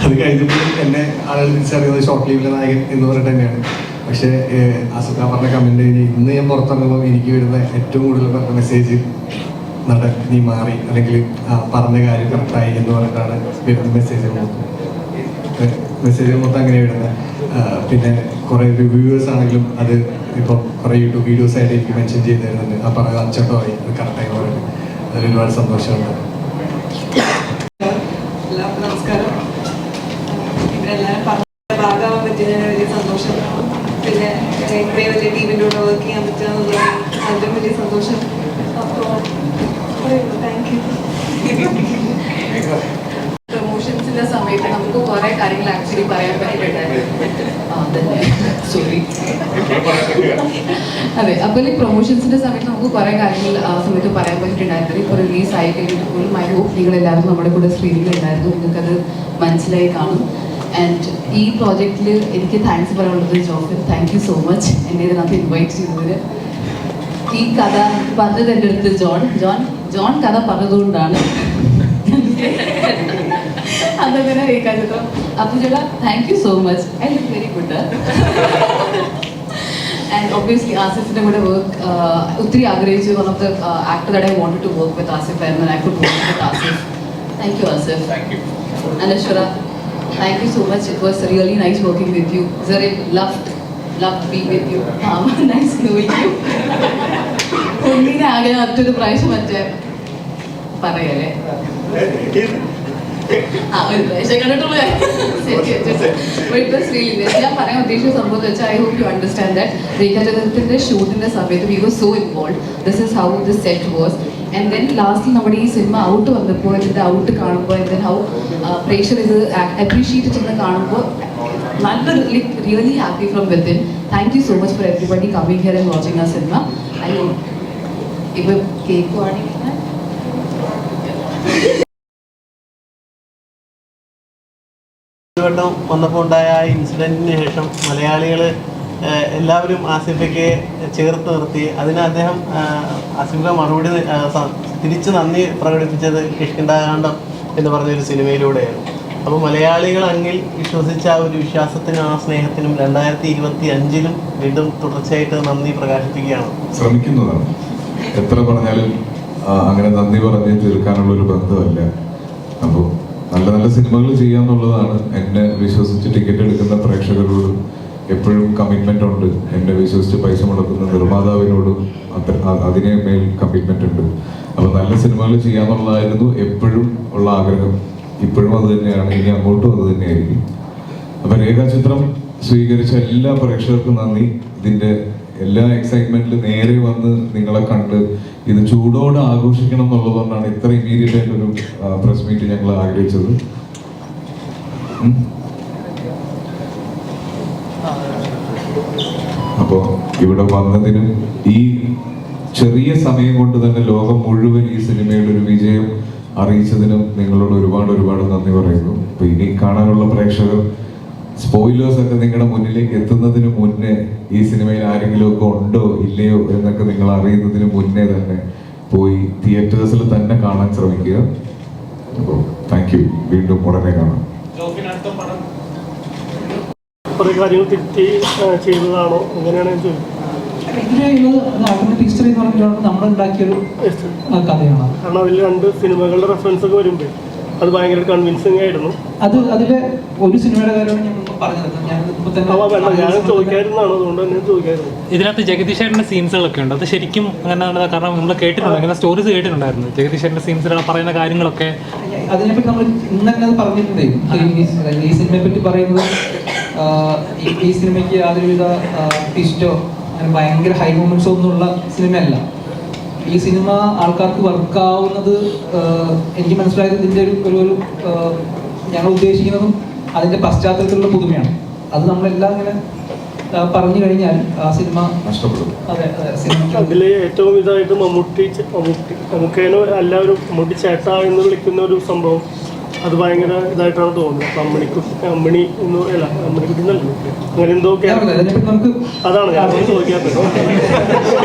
അത് കഴിഞ്ഞപ്പോൾ എന്നെ ആളുകൾ തിരിച്ചറിയുന്നത് ഷോർട്ട് ഫിലിമിലെ നായകൻ എന്ന് പറഞ്ഞിട്ട് തന്നെയാണ്. പക്ഷേ ആസിഫ് ഖാൻ പറഞ്ഞ കമൻറ്റ് കഴിഞ്ഞ് ഇന്ന് ഞാൻ പുറത്തിറങ്ങുമ്പോൾ എനിക്ക് വരുന്ന ഏറ്റവും കൂടുതൽ പറഞ്ഞ മെസ്സേജ് നടൻ നീ മാറി, അല്ലെങ്കിൽ പറഞ്ഞ കാര്യം കറക്റ്റായി എന്ന് പറഞ്ഞിട്ടാണ് വരുന്ന മെസ്സേജ് മൊത്തം അങ്ങനെ വരുന്നത്. പിന്നെ കുറേ റിവ്യൂവേഴ്സ് ആണെങ്കിലും അത് ഇപ്പം കുറേ യൂട്യൂബ് വീഡിയോസ് ആയിട്ട് എനിക്ക് മെൻഷൻ ചെയ്ത് തരുന്നുണ്ട്. ആ പറഞ്ഞ അച്ചട്ടമായി അത് കറക്റ്റായി പറയുന്നത് അതിൽ ഒരുപാട് സന്തോഷമുണ്ട്. എല്ലാവർക്കും നമസ്കാരം. ഇവരെല്ലാവരും പറഞ്ഞ ഭാഗമാകാൻ പറ്റിയതിന് വലിയ സന്തോഷം. പിന്നെ ഇത്രയും വലിയ ടീമിൻ്റെ കൂടെ വർക്ക് ചെയ്യാൻ പറ്റുക എന്നുള്ളത് അതിലും വലിയ സന്തോഷം. അപ്പോൾ താങ്ക് യു. പ്രൊമോഷൻസിൻ്റെ സമയത്ത് നമുക്ക് കുറേ കാര്യങ്ങൾ ആക്ച്വലി പറയാൻ സോറി അതെ. അപ്പോൾ ഈ പ്രൊമോഷൻസിൻ്റെ സമയത്ത് നമുക്ക് കുറേ കാര്യങ്ങൾ ആ സമയത്ത് പറയാൻ പറ്റിയിട്ടുണ്ടായിരുന്നു. ഇപ്പോൾ റിലീസായി കഴിഞ്ഞിട്ട് പോലും ഐ ഹോപ്പ് നിങ്ങളെല്ലാവരും നമ്മുടെ കൂടെ സ്ക്രീനിലുണ്ടായിരുന്നു, നിങ്ങൾക്കത് മനസ്സിലായി കാണും. ആൻഡ് ഈ പ്രോജക്റ്റിൽ എനിക്ക് താങ്ക്സ് പറയാനുള്ളത് Jofin, thank you so much എന്നെ ഇതിനകത്ത് ഇൻവൈറ്റ് ചെയ്തതിന്. ഈ കഥ പറഞ്ഞത് എൻ്റെ അടുത്ത് ജോൺ കഥ പറഞ്ഞതുകൊണ്ടാണ് അതങ്ങനെ രേഖാചിത്രം. അപ്പോൾ ചേട്ടാ thank you so much, I look very good. And obviously ആസിഫിൻ്റെ കൂടെ വർക്ക് ഒത്തിരി ആഗ്രഹിച്ചു. One of the actor that I wanted to work with Asif ആയിരുന്നു, I could work with Asif. Thank you Asif. And Ashwara, thank you so much. It was really nice working with you. Zarif, loved being with you. Nice knowing you. ഒന്നിനെ ആകെ മറ്റൊരു പ്രാവശ്യം മറ്റേ പറയല്ലേ ഒരു പ്രാവശ്യം കണ്ടിട്ടുള്ളൂ. ഞാൻ പറയാൻ ഉദ്ദേശിച്ച സംഭവം വെച്ചാൽ I hope you understand that രേഖാചിത്രത്തിൻ്റെ ഷൂട്ടിൻ്റെ സമയത്ത് we was so involve. This is how this set was. And then ലാസ്റ്റിൽ നമ്മുടെ ഈ സിനിമ ഔട്ട് വന്നപ്പോൾ ഇതിൻ്റെ ഔട്ട് കാണുമ്പോൾ ആൻഡ് ദെൻ ഹൗ പ്രേക്ഷകർ ഇത് അപ്രീഷിയേറ്റ് ചെയ്യുന്ന കാണുമ്പോൾ നല്ലൊരു really happy from within. Thank you so much for everybody coming here and watching ആ സിനിമ. ഐ ഇപ്പോൾ കേക്ക് ആണെങ്കിൽ വട്ടം വന്നപ്പോൾ ഉണ്ടായ ആ ഇൻസിഡൻറ്റിന് ശേഷം മലയാളികൾ എല്ലാവരും ആസിഫയ്ക്ക് ചേർത്ത് നിർത്തി. അതിന് അദ്ദേഹം ആസിഫ മറുപടി തിരിച്ച് നന്ദി പ്രകടിപ്പിച്ചത് കിഷ്കിന്ധാകാന്ഡം എന്ന് പറഞ്ഞൊരു സിനിമയിലൂടെയാണ്. അപ്പോൾ മലയാളികൾ അങ്ങിൽ വിശ്വസിച്ച ആ ഒരു വിശ്വാസത്തിനും ആ സ്നേഹത്തിനും 2025 വീണ്ടും തുടർച്ചയായിട്ട് നന്ദി പ്രകാശിപ്പിക്കുകയാണ്. ശ്രമിക്കുന്നതാണ്. എത്ര പറഞ്ഞാലും അങ്ങനെ നന്ദി പറഞ്ഞ് തീർക്കാനുള്ള ഒരു ബന്ധമല്ല. അപ്പോൾ നല്ല നല്ല സിനിമകൾ ചെയ്യാന്നുള്ളതാണ്. എന്നെ വിശ്വസിച്ച് ടിക്കറ്റ് എടുക്കുന്ന പ്രേക്ഷകരോടും എപ്പോഴും കമ്മിറ്റ്മെന്റ് ഉണ്ട്. എന്നെ വിശ്വസിച്ച് പൈസ മുടക്കുന്ന നിർമ്മാതാവിനോടും അതിനെ മേൽ കമ്മിറ്റ്മെന്റ് ഉണ്ട്. അപ്പോൾ നല്ല സിനിമകൾ ചെയ്യാന്നുള്ളതായിരുന്നു എപ്പോഴും ഉള്ള ആഗ്രഹം. ഇപ്പോഴും അത് തന്നെയാണ്, ഇനി അങ്ങോട്ടും അത് തന്നെയായിരിക്കും. അപ്പൊ രേഖാചിത്രം സ്വീകരിച്ച എല്ലാ പ്രേക്ഷകർക്കും നന്ദി. ഇതിന്റെ എല്ലാ എക്സൈറ്റ്മെന്റിലും നേരെ വന്ന് നിങ്ങളെ കണ്ട് ഇത് ചൂടോടെ ആഘോഷിക്കണം എന്നുള്ളതുകൊണ്ടാണ് ഇത്ര ഇമ്മീഡിയറ്റ് ആയിട്ടൊരു പ്രസ് മീറ്റ് ഞങ്ങൾ ആഗ്രഹിച്ചത്. അപ്പോൾ ഇവിടെ വന്നതിനും ഈ ചെറിയ സമയം കൊണ്ട് തന്നെ ലോകം മുഴുവൻ ഈ സിനിമയുടെ ഒരു വിജയം അറിയിച്ചതിനും നിങ്ങളോട് ഒരുപാട് നന്ദി പറയുന്നു. അപ്പൊ ഇനി കാണാനുള്ള പ്രേക്ഷകർ സ്പോയിലേഴ്സ് ഒക്കെ നിങ്ങളുടെ മുന്നിലേക്ക് എത്തുന്നതിന് മുന്നേ ഈ സിനിമയിൽ ആരെങ്കിലും ഒക്കെ ഉണ്ടോ ഇല്ലയോ എന്നൊക്കെ നിങ്ങൾ അറിയുന്നതിന് മുന്നേ തന്നെ പോയി തിയേറ്റേഴ്സിൽ തന്നെ കാണാൻ ശ്രമിക്കുക. അപ്പോൾ താങ്ക് യു. വീണ്ടും ഉടനെ കാണാം. കുറേ കാര്യങ്ങൾ തിരുത്തി ചെയ്തതാണോ അങ്ങനെയാണ് ഞാൻ ചോദിക്കുന്നത്. ഹിസ്റ്ററി എന്ന് പറഞ്ഞിട്ട് നമ്മളുണ്ടാക്കിയൊരു കഥയാണ്. കാരണം അതിൽ 2 സിനിമകളുടെ റെഫറൻസ് ഒക്കെ വരുമ്പോൾ അത് ഭയങ്കര കൺവിൻസിങ് ആയിരുന്നു. അതിലെ ഒരു സിനിമയുടെ കാര്യമാണ് ഞാൻ പറഞ്ഞത്. ഞാൻ ചോദിക്കായിരുന്നാണ്, അതുകൊണ്ട് തന്നെ ചോദിക്കായിരുന്നു. ഇതിനകത്ത് ജഗദീഷേട്ടൻ്റെ സീൻസുകളൊക്കെ ഉണ്ട്. അത് ശരിക്കും അങ്ങനെ, കാരണം നമ്മൾ കേട്ടിട്ടുണ്ട്, അങ്ങനെ സ്റ്റോറീസ് കേട്ടിട്ടുണ്ടായിരുന്നു. ജഗദീഷേട്ടൻ്റെ സീൻസിൽ പറയുന്ന കാര്യങ്ങളൊക്കെ അതിനെപ്പറ്റി നമ്മൾ ഇന്നലെ പറഞ്ഞിട്ടുണ്ട്. ഈ സിനിമയെ പറ്റി പറയുന്നത് ഈ സിനിമയ്ക്ക് യാതൊരുവിധ ട്വിസ്റ്റോ അങ്ങനെ ഭയങ്കര ഹൈ മൊമെന്റ്സോ ഒന്നുമുള്ള സിനിമയല്ല. ഈ സിനിമ ആൾക്കാർക്ക് വർക്കാവുന്നത് എനിക്ക് മനസ്സിലായത് ഇതിൻ്റെ ഒരു ഞങ്ങൾ ഉദ്ദേശിക്കുന്നതും അതിൻ്റെ പശ്ചാത്തലത്തിലുള്ള പുതുമയാണ്. അത് നമ്മളെല്ലാം ഇങ്ങനെ പറഞ്ഞു കഴിഞ്ഞാൽ ആ സിനിമ നഷ്ടപ്പെടും. അതെ അതെ സിനിമ അതിൽ ഏറ്റവും ഇതായിട്ട് നമുക്കേനോ എല്ലാവരും മമ്മൂട്ടി ചേട്ടാ എന്ന് വിളിക്കുന്ന ഒരു സംഭവം അത് ഭയങ്കര ഇതായിട്ടാണ് തോന്നുന്നത്. അമ്മണി എന്ന് അല്ല അമ്മണിക്കുട്ടി എന്നല്ല അങ്ങനെ എന്തോ നമുക്ക് അതാണ് ഞാൻ ചോദിക്കാത്തത്.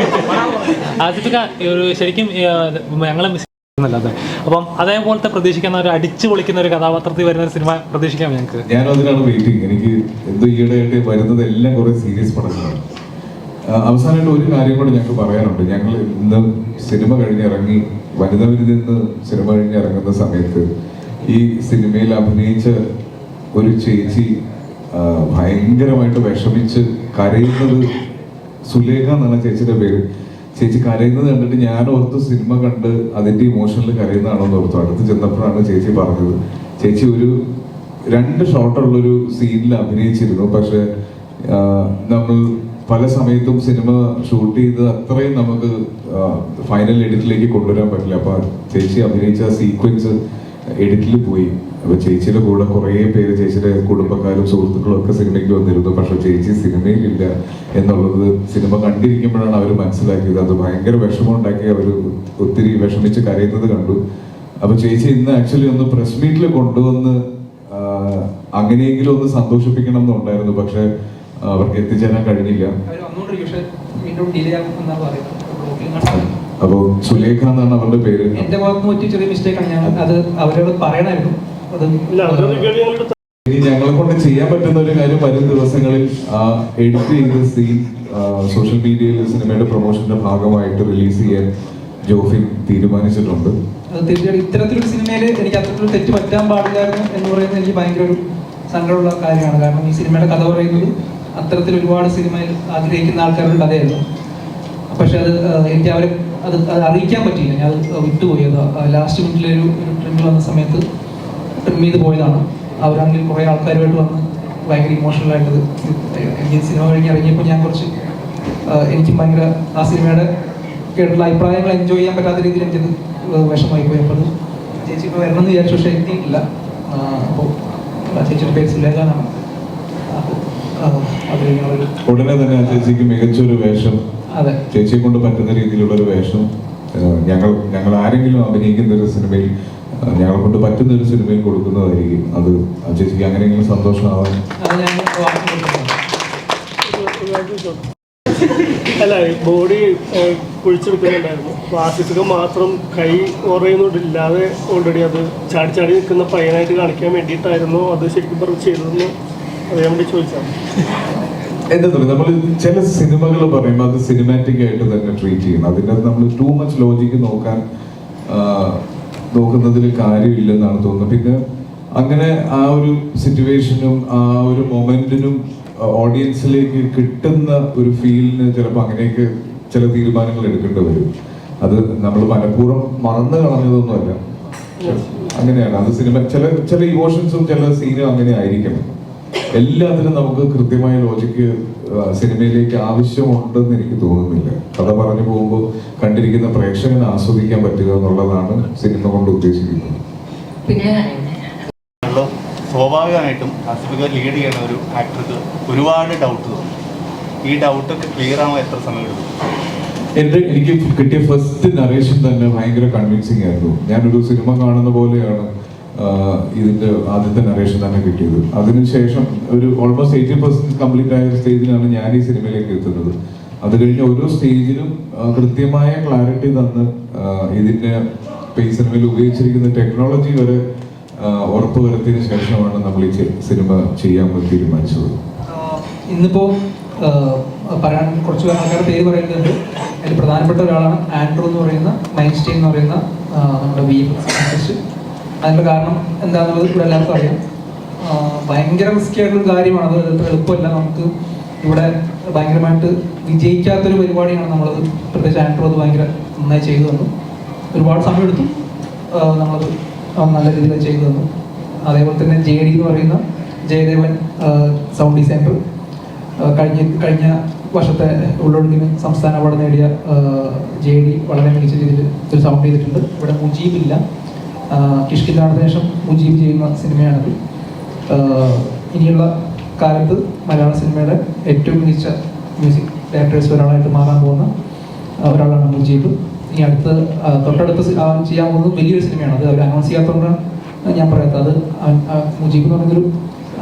ആസിഫിക്ക ഒരു ശരിക്കും ഞങ്ങൾ അതെ അപ്പം അതേപോലത്തെ പ്രതീക്ഷിക്കുന്ന ഒരു അടിച്ചു പൊളിക്കുന്ന ഒരു കഥാപാത്രത്തിൽ വരുന്ന ഒരു സിനിമ പ്രതീക്ഷിക്കാം ഞങ്ങൾക്ക്. ഞാനും അതിനാണ് വെയിറ്റിംഗ്. എനിക്ക് എന്തോ ഈയിടെയായിട്ട് വരുന്നതെല്ലാം കുറേ സീരിയസ് പടങ്ങളാണ്. അവസാനമായിട്ട് ഒരു കാര്യം കൂടെ ഞങ്ങൾക്ക് പറയാനുണ്ട്. ഞങ്ങൾ ഇന്ന് സിനിമ കഴിഞ്ഞിറങ്ങി വനിതാ വിരുന്നിൽ നിന്ന് സിനിമ കഴിഞ്ഞിറങ്ങുന്ന സമയത്ത് ഈ സിനിമയിൽ അഭിനയിച്ച ഒരു ചേച്ചി ഭയങ്കരമായിട്ട് വിഷമിച്ച് കരയുന്നത്, സുലേഖ എന്നാണ് ചേച്ചിയുടെ പേര്. ചേച്ചി കരയുന്നത് കണ്ടിട്ട് ഞാൻ ഓർത്ത് സിനിമ കണ്ട് അതിൻ്റെ ഇമോഷനിൽ കരയുന്നതാണെന്ന് ഓർത്തു. അടുത്ത് ചെന്നപ്പോഴാണ് ചേച്ചി പറഞ്ഞത്. ചേച്ചി ഒരു 2 ഷോട്ടുള്ളൊരു സീനിൽ അഭിനയിച്ചിരുന്നു. പക്ഷെ നമ്മൾ പല സമയത്തും സിനിമ ഷൂട്ട് ചെയ്ത് അത്രയും നമുക്ക് ഫൈനൽ എഡിറ്റിലേക്ക് കൊണ്ടുവരാൻ പറ്റില്ല. അപ്പോൾ ചേച്ചി അഭിനയിച്ച സീക്വൻസ് എഡിറ്റിൽ പോയി. അപ്പോൾ ചേച്ചിയുടെ കൂടെ കുറേ പേര്, ചേച്ചിയുടെ കുടുംബക്കാരും സുഹൃത്തുക്കളും ഒക്കെ സിനിമയ്ക്ക് വന്നിരുന്നു. പക്ഷെ ചേച്ചി സിനിമയിലില്ല എന്നുള്ളത് സിനിമ കണ്ടിരിക്കുമ്പോഴാണ് അവർ മനസ്സിലാക്കിയത്. അത് ഭയങ്കര വിഷമമുണ്ടാക്കി. അവർ ഒത്തിരി വിഷമിച്ച് കരയുന്നത് കണ്ടു. അപ്പോൾ ചേച്ചി ഇന്ന് ആക്ച്വലി ഒന്ന് പ്രസ് മീറ്റിൽ കൊണ്ടുവന്ന് അങ്ങനെയെങ്കിലും ഒന്ന് സന്തോഷിപ്പിക്കണം എന്നുണ്ടായിരുന്നു. പക്ഷെ അവർക്ക് എത്തിച്ചേരാൻ കഴിഞ്ഞില്ല. അപ്പോൾ സുലേഖ എന്നാണ് അവരുടെ പേര്. എന്റെ ഭാഗത്ത് പറ്റിയ ചെറിയ മിസ്റ്റേക്കാണ്. ഞാൻ അത് അവരോട് പറയണമായിരുന്നു. ഇനി ഞങ്ങളെ കൊണ്ട് ചെയ്യാൻ പറ്റുന്ന ഒരു കാര്യം വരും ദിവസങ്ങളിൽ എഡിറ്റ് ചെയ്ത സീൻ സോഷ്യൽ മീഡിയയിൽ സിനിമയുടെ പ്രൊമോഷന്റെ ഭാഗമായിട്ട് റിലീസ് ചെയ്യാൻ ജോഫിൻ തീരുമാനിച്ചിട്ടുണ്ട്. തീർച്ചയായിട്ടും ഇത്തരത്തിലൊരു സിനിമയിൽ എനിക്ക് അത്തരത്തിലൊരു തെറ്റ് പറ്റാൻ പാടില്ലായിരുന്നു എന്ന് പറയുന്നത് എനിക്ക് ഭയങ്കര ഒരു സങ്കടമുള്ള കാര്യമാണ്. കാരണം ഈ സിനിമയുടെ കഥ പറയുന്നത് അത്തരത്തിൽ ഒരുപാട് സിനിമയിൽ ആഗ്രഹിക്കുന്ന ആൾക്കാരുടെ കഥയായിരുന്നു. പക്ഷെ അത് എനിക്ക് അവരെ അത് അറിയിക്കാൻ പറ്റിയില്ല. ഞാൻ അത് വിട്ടുപോയി. അത് ലാസ്റ്റ് മിനിറ്റിലൊരു ട്രിമ്മിൽ വന്ന സമയത്ത് ട്രിം ചെയ്ത് പോയതാണ്. അവരാണെങ്കിൽ കുറേ ആൾക്കാരുമായിട്ട് വന്ന് ഭയങ്കര ഇമോഷണലായിട്ടത് എനിക്ക് സിനിമ കഴിഞ്ഞ് ഇറങ്ങിയപ്പോൾ ഞാൻ കുറച്ച് എനിക്ക് ഭയങ്കര ആ സിനിമയുടെ കേട്ടുള്ള അഭിപ്രായങ്ങൾ എൻജോയ് ചെയ്യാൻ പറ്റാത്ത രീതിയിൽ എനിക്കത് വിഷമമായി പോയി. അപ്പോൾ അത് ചേച്ചി ഇപ്പോൾ വരണമെന്ന് വിചാരിച്ചു. പക്ഷേ എത്തിയിട്ടില്ല. അപ്പോൾ ചേച്ചിയുടെ പേര് സുലേഖ എന്നാണ്. അപ്പോൾ അത് ഉടനെ തന്നെ ആ ചേച്ചിക്ക് മികച്ചൊരു വേഷം, അതെ ചേച്ചിയെ കൊണ്ട് പറ്റുന്ന രീതിയിലുള്ള ഒരു വേഷം ഞങ്ങൾ ആരെങ്കിലും അഭിനയിക്കുന്ന ഒരു സിനിമയിൽ ഞങ്ങളെ കൊണ്ട് പറ്റുന്ന ഒരു സിനിമയിൽ കൊടുക്കുന്നതായിരിക്കും. അത് ആ ചേച്ചിക്ക് അങ്ങനെയെങ്കിലും സന്തോഷമാവാൻ. അല്ല ബോഡി കുഴിച്ചെടുക്കുന്നുണ്ടായിരുന്നു. അപ്പോൾ ആസിഫിക മാത്രം കൈ ഓറയുന്നില്ലാതെ ഓൾറെഡി അത് ചാടി ചാടി നിൽക്കുന്ന പയ്യനായിട്ട് കാണിക്കാൻ വേണ്ടിയിട്ടായിരുന്നു അത് ശരിക്കും പറഞ്ഞ് ചെയ്തതെന്ന് അറിയാൻ വേണ്ടി ചോദിച്ചാൽ. എന്താ പറയുക, നമ്മൾ ചില സിനിമകൾ പറയുമ്പോൾ അത് സിനിമാറ്റിക് ആയിട്ട് തന്നെ ട്രീറ്റ് ചെയ്യണം. അതിൻ്റെ നമ്മൾ ടൂ മച്ച് ലോജിക്ക് നോക്കുന്നതിൽ കാര്യമില്ലെന്നാണ് തോന്നുന്നത്. പിന്നെ അങ്ങനെ ആ ഒരു സിറ്റുവേഷനും ആ ഒരു മൊമെന്റിനും ഓഡിയൻസിലേക്ക് കിട്ടുന്ന ഒരു ഫീലിന് ചിലപ്പോൾ അങ്ങനെയൊക്കെ ചില തീരുമാനങ്ങൾ എടുക്കേണ്ടി വരും. അത് നമ്മൾ മനഃപൂർവ്വം മറന്നു കളഞ്ഞതൊന്നുമല്ല. അങ്ങനെയാണ് അത് സിനിമ. ചില ഇമോഷൻസും ചില സീനും അങ്ങനെ ആയിരിക്കണം. എല്ലാത്തിനും നമുക്ക് കൃത്യമായ ലോജിക്ക് സിനിമയിലേക്ക് ആവശ്യമുണ്ടെന്ന് എനിക്ക് തോന്നുന്നില്ല. കഥ പറഞ്ഞു പോകുമ്പോൾ കണ്ടിരിക്കുന്ന പ്രേക്ഷകന് ആസ്വദിക്കാൻ പറ്റുക എന്നുള്ളതാണ് സിനിമ കൊണ്ട് ഉദ്ദേശിക്കുന്നത്. പിന്നെ സ്വാഭാവികമായിട്ടും ആസിഫിക ലീഡ് ചെയ്യുന്ന ഒരു ആക്ടർക്ക് ഒരുപാട് ഡൗട്ട് തോന്നും. ഈ ഡൗട്ടൊക്കെ ക്ലിയർ ആവാൻ എത്ര സമയം എടുക്കും? എനിക്ക് കിട്ടിയ ഫസ്റ്റ് നറേഷൻ തന്നെ ഭയങ്കര കൺവിൻസിങ് ആയിരുന്നു. ഞാനൊരു സിനിമ കാണുന്ന പോലെയാണ് ഇതിന്റെ ആദ്യത്തെ നറേഷൻ തന്നെ കിട്ടിയത്. അതിനുശേഷം ഒരു ഓൾമോസ്റ്റ് 80% കംപ്ലീറ്റ് ആയ സ്റ്റേജിലാണ് ഞാൻ ഈ സിനിമയിലേക്ക് എത്തുന്നത്. അത് കഴിഞ്ഞ് ഓരോ സ്റ്റേജിലും കൃത്യമായ ക്ലാരിറ്റി തന്ന് ഇതിന്റെ ഈ സിനിമയിൽ ഉപയോഗിച്ചിരിക്കുന്ന ടെക്നോളജി വരെ ഉറപ്പ് വരുത്തിയതിനു ശേഷമാണ് നമ്മൾ ഈ സിനിമ ചെയ്യാൻ തീരുമാനിച്ചത്. ഇന്നിപ്പോൾ പറയാൻ കുറച്ച് ആൾക്കാരുടെ പേര് പറയുന്നുണ്ട്. അതിൽ പ്രധാനപ്പെട്ട ഒരാളാണ് ആൻഡ്രൂ എന്ന് പറയുന്ന മൈൻസ്റ്റൈൻ എന്ന് പറയുന്ന നമ്മുടെ VFX ആർട്ടിസ്റ്റ്. അതിൻ്റെ കാരണം എന്താണെന്നുള്ളത് ഇവിടെ എല്ലാവർക്കും അറിയാം. ഭയങ്കര റിസ്കി ആയിട്ടുള്ള കാര്യമാണ്. അത് അത്ര എളുപ്പമല്ല. നമുക്ക് ഇവിടെ ഭയങ്കരമായിട്ട് വിജയിക്കാത്തൊരു പരിപാടിയാണ് നമ്മളത്. പ്രത്യേകിച്ച് ആൻഡ്രൂ അത് ഭയങ്കര നന്നായി ചെയ്തു തന്നു. ഒരുപാട് സമയമെടുത്തു. നമ്മളത് നല്ല രീതിയിൽ ചെയ്തു തന്നു. അതേപോലെ തന്നെ JD എന്ന് പറയുന്ന ജയദേവൻ സൗണ്ട് ഡിസൈനർ കഴിഞ്ഞ വർഷത്തെ ഉള്ളൊഴുകിന് സംസ്ഥാന അവാർഡ് നേടിയ JD വളരെ മികച്ച രീതിയിൽ ഒരു സൗണ്ട് ചെയ്തിട്ടുണ്ട്. ഇവിടെ മുജീബില്ല. കിഷ്കിന്താണത്തിന് ശേഷം മുജീബ് ചെയ്യുന്ന സിനിമയാണത്. ഇനിയുള്ള കാലത്ത് മലയാള സിനിമയുടെ ഏറ്റവും മികച്ച മ്യൂസിക് ഡയറക്ടേഴ്സ് ഒരാളായിട്ട് മാറാൻ പോകുന്ന ഒരാളാണ് മുജീബ്. ഇനി തൊട്ടടുത്ത് ചെയ്യാൻ പോകുന്നത് വലിയൊരു സിനിമയാണ്. അത് അവർ അനൗൺസ് ചെയ്യാത്തതുകൊണ്ടാണ് ഞാൻ പറയാത്തത്. അത് മുജീബ് എന്ന് പറഞ്ഞൊരു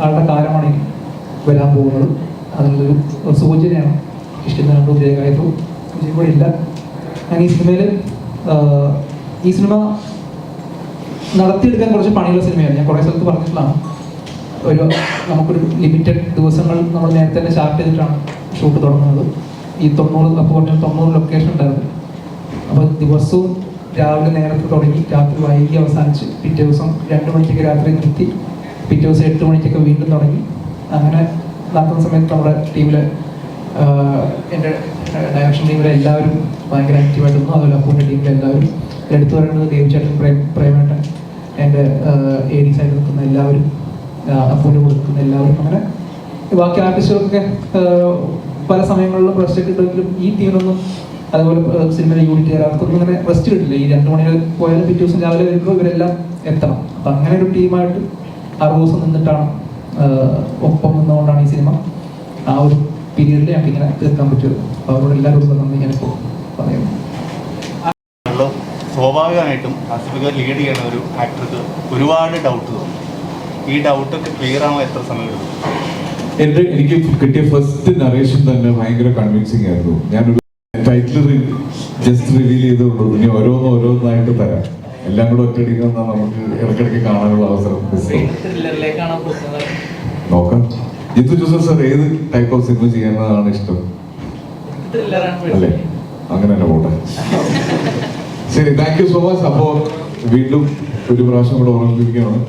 ആളുടെ കാലമാണ് ഇനി വരാൻ പോകുന്നത്. അതിനുള്ളൊരു സൂചനയാണ് ഇഷ്ടത്തിനു വിജയകായത്തു. മുജീബ് കൂടെ ഇല്ല. ഞാൻ ഈ സിനിമ നടത്തിയെടുക്കാൻ കുറച്ച് പണിയുള്ള സിനിമയാണ്. ഞാൻ കുറേ സ്ഥലത്ത് പറഞ്ഞിട്ടുള്ളതാണ്. നമുക്കൊരു ലിമിറ്റഡ് ദിവസങ്ങൾ നമ്മൾ നേരത്തെ തന്നെ സ്റ്റാർട്ട് ചെയ്തിട്ടാണ് ഷൂട്ട് തുടങ്ങുന്നത്. ഈ 90 ലൊക്കേഷൻ ഉണ്ടായിരുന്നു. അപ്പോൾ ദിവസവും രാവിലെ നേരത്തെ തുടങ്ങി രാത്രി വൈകി അവസാനിച്ച് പിറ്റേ ദിവസം 2 മണിക്കൊക്കെ രാത്രി നിർത്തി പിറ്റേ ദിവസം 8 മണിക്കൊക്കെ വീണ്ടും തുടങ്ങി. അങ്ങനെ നടത്തുന്ന സമയത്ത് നമ്മുടെ ടീമിലെ എൻ്റെ ഡയറക്ഷൻ ടീമിലെ എല്ലാവരും ഭയങ്കര ആക്റ്റീവായിട്ടൊന്നും, അതുപോലെ അപ്പൂൻ്റെ ടീമിലെ എല്ലാവരും. എടുത്തു പറയുന്നത് ദേവിച്ചേട്ടൻ, പ്രേമേട്ടൻ, എൻ്റെ ADs ആയിട്ട് നിൽക്കുന്ന എല്ലാവരും, അപ്പൂൻ്റെ കൊടുക്കുന്ന എല്ലാവരും, അങ്ങനെ ബാക്കി ആർട്ടിസ്റ്റുകൾക്കൊക്കെ പല സമയങ്ങളിലും റെസ്റ്റ് കിട്ടുമെങ്കിലും ഈ ടീമിനൊന്നും, അതുപോലെ സിനിമയിലെ യൂണിറ്റുകാർക്കൊന്നും അങ്ങനെ റെസ്റ്റ് കിട്ടില്ല. ഈ 2 മണികൾ പോയാലും പിറ്റേ ദിവസം രാവിലെ വരുമ്പോൾ ഇവരെല്ലാം എത്തണം. അപ്പം അങ്ങനെ ഒരു ടീമായിട്ട് 6 ദിവസം നിന്നിട്ടാണ്, ഒപ്പം നിന്നുകൊണ്ടാണ് ഈ സിനിമ ആ ഒരു പീരീഡിൽ ഞങ്ങൾക്ക് ഇങ്ങനെ തീർക്കാൻ പറ്റുള്ളൂ. അപ്പോൾ അവരോട് എല്ലാവരോടും നന്ദി ഞാനിപ്പോൾ പറയുന്നു. സ്വാഭാവികമായിട്ടും ആസിഫിക ലീഡ് ചെയ്യുന്ന ഒരു ആക്ടർക്ക് ഒരുപാട് ഡൗട്ട് തോന്നും. ഈ ഡൗട്ടൊക്കെ ക്ലിയർ ആവാൻ എത്ര സമയം എടുക്കും? എനിക്ക് കിട്ടിയ ഫസ്റ്റ് നറേഷൻ തന്നെ ഭയങ്കര കൺവിൻസിങ് ആയിരുന്നു. ഞാനൊരു ടൈറ്റിൽ ജസ്റ്റ് റിവീൽ ചെയ്തോളൂ. ഇനി ഓരോന്നായിട്ട് തരാം. എല്ലാം കൂടെ ഒറ്റയടിക്ക് വന്നാൽ നമുക്ക് ഇടയ്ക്കിടയ്ക്ക് കാണാനുള്ള അവസരം നോക്കാം. ജിത്തു ജോസഫ് സാർ ഏത് ടൈപ്പ് ഓഫ് സിനിമ ചെയ്യുന്നതാണ് ഇഷ്ടം? അല്ലേ? അങ്ങനെ തന്നെ പോട്ടെ. ശരി, താങ്ക് യു സോ മച്ച്. അപ്പോൾ വീണ്ടും ഒരു പ്രാവശ്യം കൂടെ ഓർമ്മിപ്പിക്കുകയാണ്,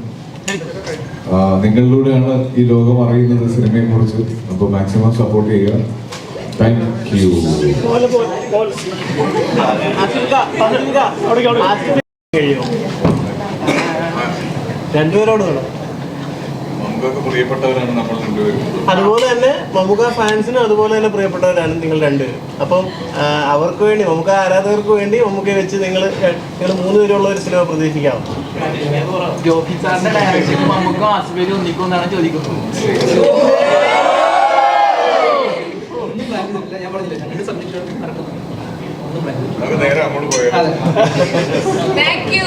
നിങ്ങളിലൂടെയാണ് ഈ ലോകം അറിയുന്നത് സിനിമയെ കുറിച്ച്. അപ്പോൾ മാക്സിമം സപ്പോർട്ട് ചെയ്യുക. Thank you. രണ്ടുപേരോട് പ്രിയപ്പെട്ടവരാണ് നമ്മൾ രണ്ടുപേരും. അതുപോലെ തന്നെ മമ്മൂക്ക ഫാൻസിനും അതുപോലെ തന്നെ പ്രിയപ്പെട്ടവരാണ് നിങ്ങൾ രണ്ടുപേരും. അപ്പം അവർക്ക് വേണ്ടി, മമ്മൂക്ക ആരാധകർക്ക് വേണ്ടി മമ്മൂക്കയെ വെച്ച് നിങ്ങൾ 3 പേരുള്ള ഒരു സിനിമ പ്രതീക്ഷിക്കാം. ജോഫി സാറിന്റെ ഡയറക്ഷനിൽ മമ്മൂക്ക ആസിഫിലും ഒന്നിക്കുമെന്നാണ് ചോദിക്കുന്നത്. നേരെ അങ്ങോട്ട് പോയാൽ താങ്ക് യു.